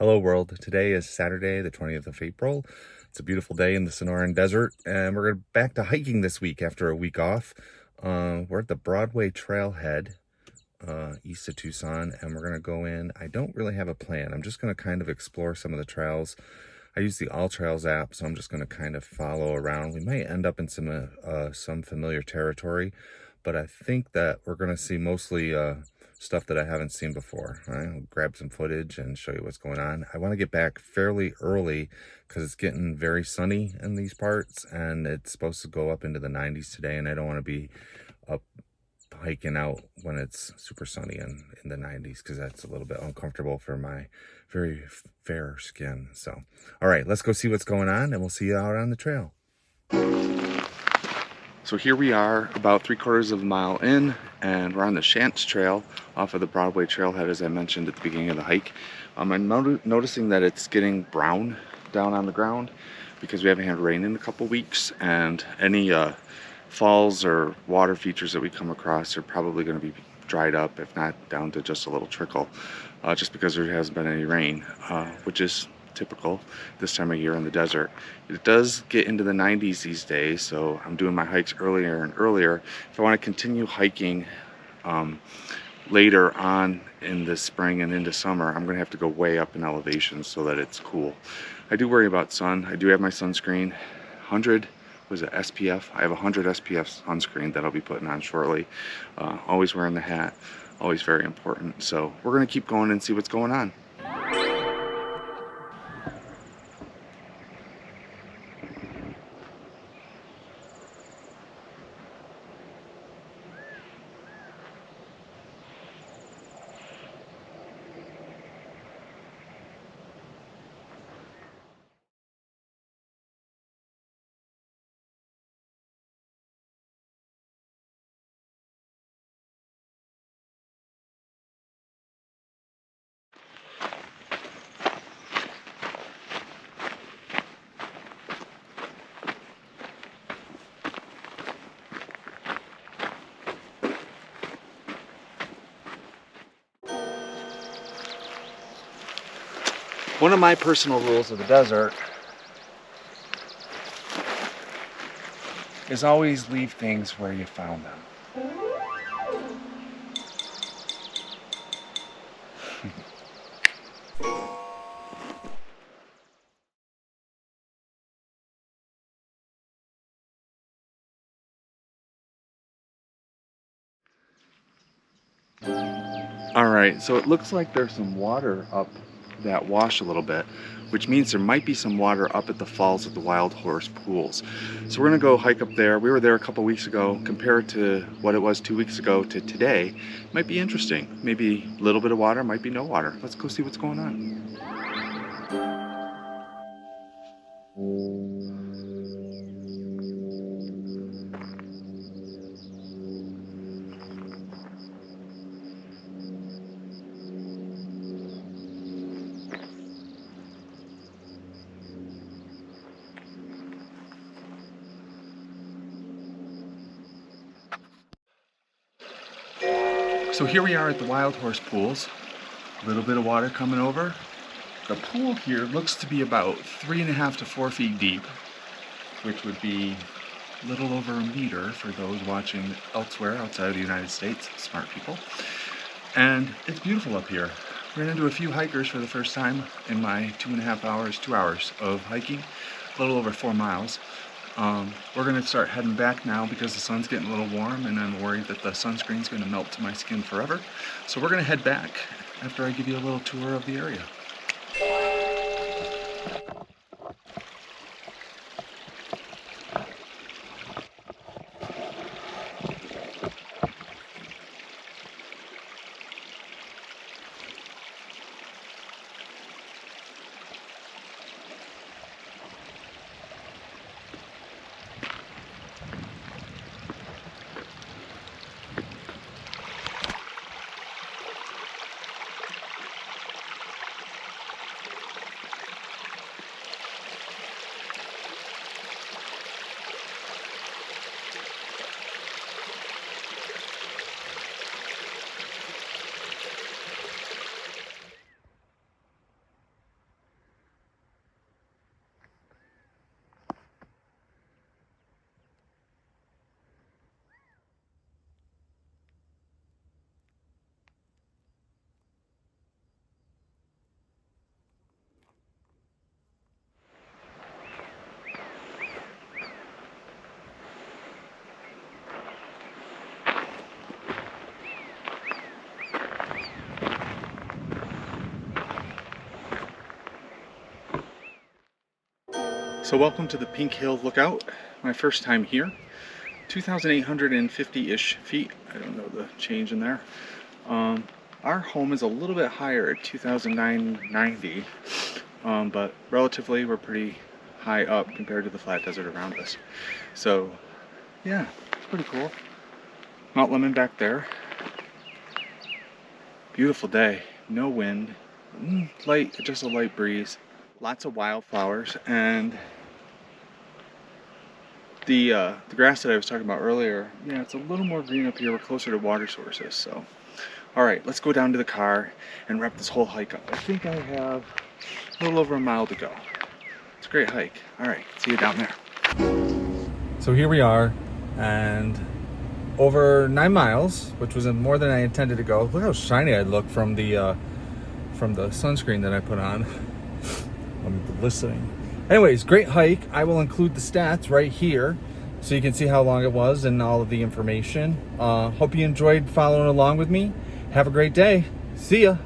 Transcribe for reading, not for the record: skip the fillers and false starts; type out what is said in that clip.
Hello world. Today is Saturday, the 20th of April. It's a beautiful day in the Sonoran Desert, and we're back to hiking this week after a week off. We're at the Broadway Trailhead, east of Tucson, and we're going to go in. I don't really have a plan. I'm just going to kind of explore some of the trails. I use the AllTrails app, so I'm just going to kind of follow around. We might end up in some familiar territory, but I think that we're going to see mostly stuff that I haven't seen before. I'll grab some footage and show you what's going on. I want to get back fairly early because it's getting very sunny in these parts, and it's supposed to go up into the 90s today, and I don't want to be up hiking out when it's super sunny and in the 90s because that's a little bit uncomfortable for my very fair skin. So, all right, let's go see what's going on, and we'll see you out on the trail. So here we are about 3/4 of a mile in, and we're on the Shantz Trail off of the Broadway Trailhead, as I mentioned at the beginning of the hike. I'm noticing that it's getting brown down on the ground because we haven't had rain in a couple weeks, and any falls or water features that we come across are probably going to be dried up, if not down to just a little trickle, just because there hasn't been any rain, which is typical this time of year in the desert. It does get into the 90s these days, so I'm doing my hikes earlier and earlier. If I want to continue hiking later on in the spring and into summer, I'm going to have to go way up in elevation so that it's cool. I do worry about sun. I do have my sunscreen. 100 was it SPF? I have 100 SPF sunscreen that I'll be putting on shortly. Always wearing the hat, always very important. So we're going to keep going and see what's going on. One of my personal rules of the desert is always leave things where you found them. All right, so it looks like there's some water up that wash a little bit, which means there might be some water up at the falls of the Wildhorse pools. So we're gonna go hike up there. We were there a couple weeks ago. Compared to what it was 2 weeks ago to today, might be interesting. Maybe a little bit of water, might be no water. Let's go see what's going on. So here we are at the Wildhorse pools. A little bit of water coming over. The pool here looks to be about 3.5 to 4 feet deep, which would be a little over a meter for those watching elsewhere outside of the United States, smart people. And it's beautiful up here. Ran into a few hikers for the first time in my 2 hours of hiking, a little over 4 miles. We're going to start heading back now because the sun's getting a little warm, and I'm worried that the sunscreen's going to melt to my skin forever. So we're going to head back after I give you a little tour of the area. So welcome to the Pink Hill Lookout. My first time here. 2,850-ish feet. I don't know the change in there. Our home is a little bit higher at 2,990, but relatively we're pretty high up compared to the flat desert around us. So yeah, it's pretty cool. Mount Lemon back there. Beautiful day. No wind. Light, just a light breeze. Lots of wildflowers, and the grass that I was talking about earlier, yeah, it's a little more green up here. We're closer to water sources. So all right, let's go down to the car and wrap this whole hike up. I think I have a little over a mile to go. It's a great hike. All right, see you down there. So here we are, and over 9 miles, which was more than I intended to go. Look how shiny I look from the sunscreen that I put on. I'm listening. Anyways, great hike. I will include the stats right here so you can see how long it was and all of the information. Hope you enjoyed following along with me. Have a great day. See ya.